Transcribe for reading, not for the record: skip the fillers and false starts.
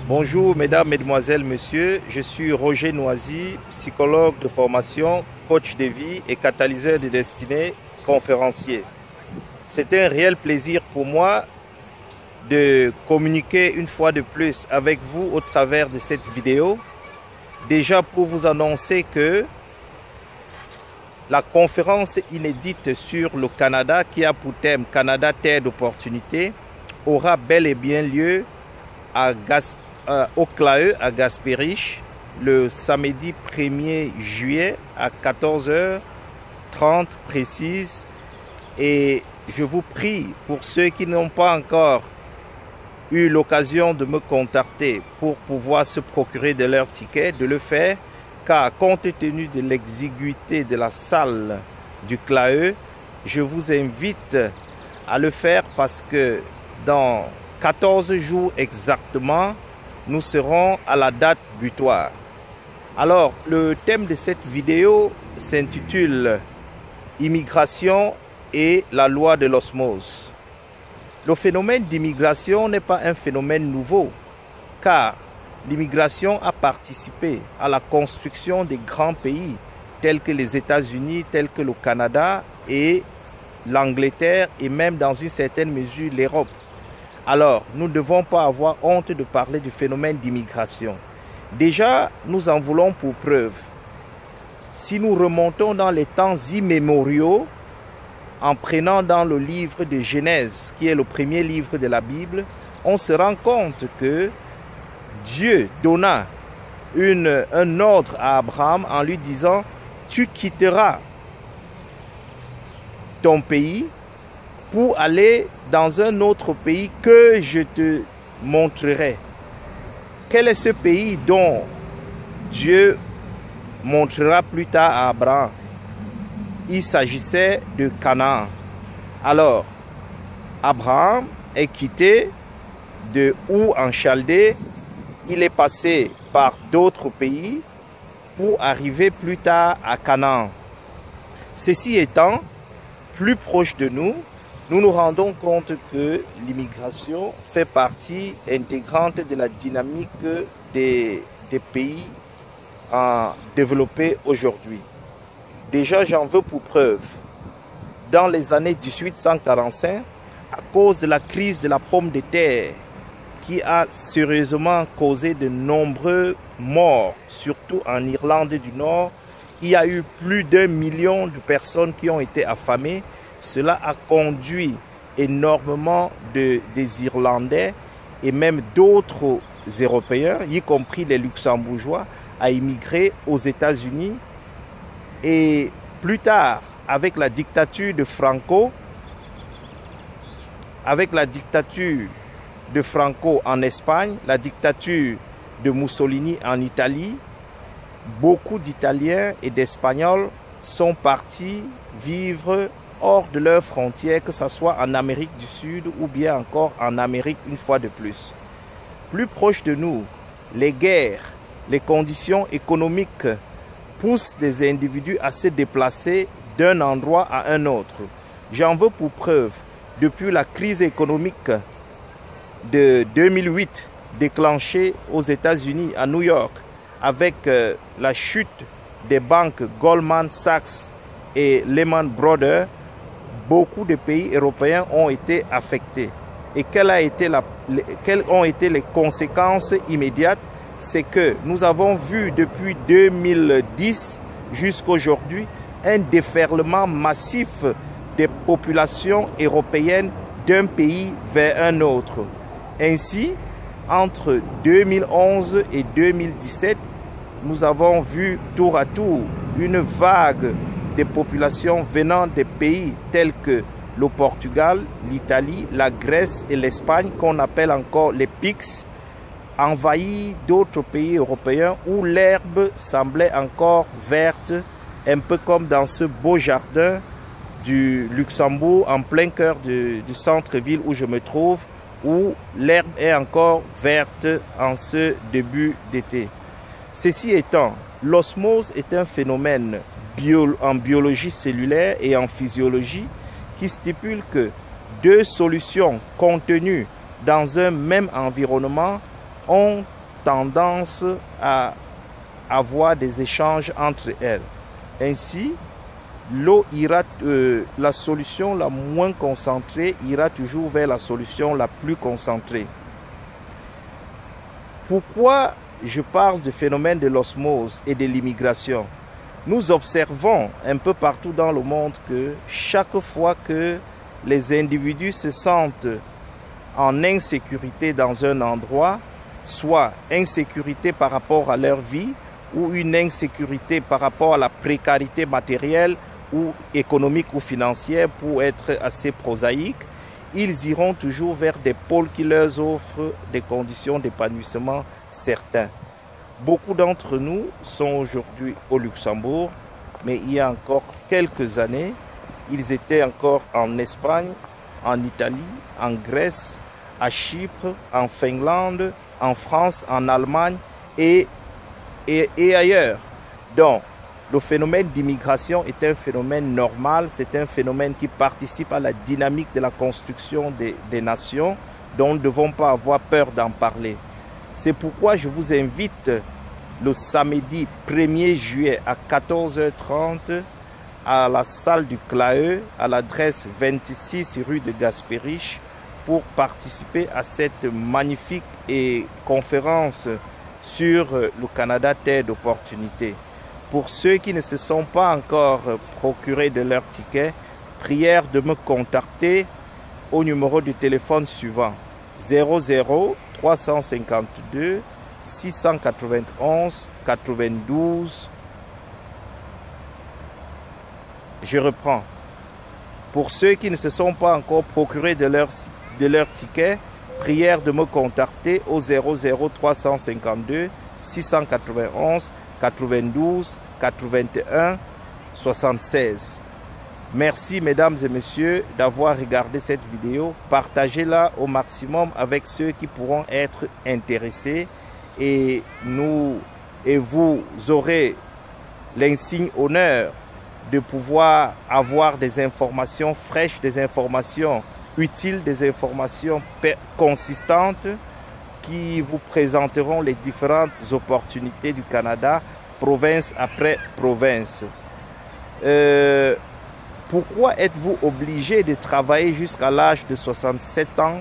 Bonjour mesdames, mesdemoiselles, messieurs, je suis Roger Noisy, psychologue de formation, coach de vie et catalyseur de destinée, conférencier. C'est un réel plaisir pour moi de communiquer une fois de plus avec vous au travers de cette vidéo. Déjà pour vous annoncer que la conférence inédite sur le Canada qui a pour thème Canada Terre d'opportunité aura bel et bien lieu au CLAE à Gaspérich le samedi 1er juillet à 14h30 précise. Et je vous prie, pour ceux qui n'ont pas encore eu l'occasion de me contacter pour pouvoir se procurer de leur ticket, de le faire, car compte tenu de l'exiguïté de la salle du CLAE, je vous invite à le faire parce que dans 14 jours exactement, nous serons à la date butoir. Alors, le thème de cette vidéo s'intitule « Immigration et la loi de l'osmose ». Le phénomène d'immigration n'est pas un phénomène nouveau, car l'immigration a participé à la construction des grands pays tels que les États-Unis, tels que le Canada et l'Angleterre et même dans une certaine mesure l'Europe. Alors, nous ne devons pas avoir honte de parler du phénomène d'immigration. Déjà, nous en voulons pour preuve. Si nous remontons dans les temps immémoriaux, en prenant dans le livre de Genèse, qui est le premier livre de la Bible, on se rend compte que Dieu donna un ordre à Abraham en lui disant « Tu quitteras ton pays pour aller dans un autre pays que je te montrerai. » Quel est ce pays dont Dieu montrera plus tard à Abraham? Il s'agissait de Canaan. Alors, Abraham est quitté de Our en Chaldée. Il est passé par d'autres pays pour arriver plus tard à Canaan. Ceci étant, plus proche de nous, nous nous rendons compte que l'immigration fait partie intégrante de la dynamique des pays développés aujourd'hui. Déjà, j'en veux pour preuve. Dans les années 1845, à cause de la crise de la pomme de terre qui a sérieusement causé de nombreux morts, surtout en Irlande du Nord, il y a eu plus d'1 million de personnes qui ont été affamées. Cela a conduit énormément des Irlandais et même d'autres Européens, y compris les Luxembourgeois, à immigrer aux États-Unis. Et plus tard, avec la dictature de Franco en Espagne, la dictature de Mussolini en Italie, beaucoup d'Italiens et d'Espagnols sont partis vivre hors de leurs frontières, que ce soit en Amérique du Sud ou bien encore en Amérique une fois de plus. Plus proche de nous, les guerres, les conditions économiques poussent des individus à se déplacer d'un endroit à un autre. J'en veux pour preuve, depuis la crise économique de 2008 déclenchée aux États-Unis, à New York, avec la chute des banques Goldman Sachs et Lehman Brothers, beaucoup de pays européens ont été affectés. Et quelles ont été les conséquences immédiates? C'est que nous avons vu depuis 2010 jusqu'à aujourd'hui un déferlement massif des populations européennes d'un pays vers un autre. Ainsi, entre 2011 et 2017, nous avons vu tour à tour une vague de populations venant des pays tels que le Portugal, l'Italie, la Grèce et l'Espagne, qu'on appelle encore les PIGS, envahir d'autres pays européens où l'herbe semblait encore verte, un peu comme dans ce beau jardin du Luxembourg, en plein cœur du centre-ville où je me trouve, où l'herbe est encore verte en ce début d'été. Ceci étant, l'osmose est un phénomène en biologie cellulaire et en physiologie qui stipule que deux solutions contenues dans un même environnement ont tendance à avoir des échanges entre elles. Ainsi, la solution la moins concentrée ira toujours vers la solution la plus concentrée. Pourquoi je parle du phénomène de l'osmose et de l'immigration? Nous observons un peu partout dans le monde que chaque fois que les individus se sentent en insécurité dans un endroit, soit insécurité par rapport à leur vie ou une insécurité par rapport à la précarité matérielle ou économique ou financière, pour être assez prosaïque, ils iront toujours vers des pôles qui leur offrent des conditions d'épanouissement certains. Beaucoup d'entre nous sont aujourd'hui au Luxembourg, mais il y a encore quelques années, ils étaient encore en Espagne, en Italie, en Grèce, à Chypre, en Finlande, en France, en Allemagne et ailleurs. Donc, le phénomène d'immigration est un phénomène normal, c'est un phénomène qui participe à la dynamique de la construction des nations, dont nous ne devons pas avoir peur d'en parler. C'est pourquoi je vous invite le samedi 1er juillet à 14h30 à la salle du CLAE, à l'adresse 26 rue de Gaspérich, pour participer à cette magnifique conférence sur le Canada, terre d'opportunité. Pour ceux qui ne se sont pas encore procurés de leur ticket, prière de me contacter au numéro de téléphone suivant 00 352 691 92. Je reprends. Pour ceux qui ne se sont pas encore procurés de leur ticket, prière de me contacter au 00 352 691 92 81 76. Merci mesdames et messieurs d'avoir regardé cette vidéo. Partagez-la au maximum avec ceux qui pourront être intéressés et vous aurez l'insigne honneur de pouvoir avoir des informations fraîches, des informations utiles, des informations consistantes qui vous présenteront les différentes opportunités du Canada, province après province. Pourquoi êtes-vous obligé de travailler jusqu'à l'âge de 67 ans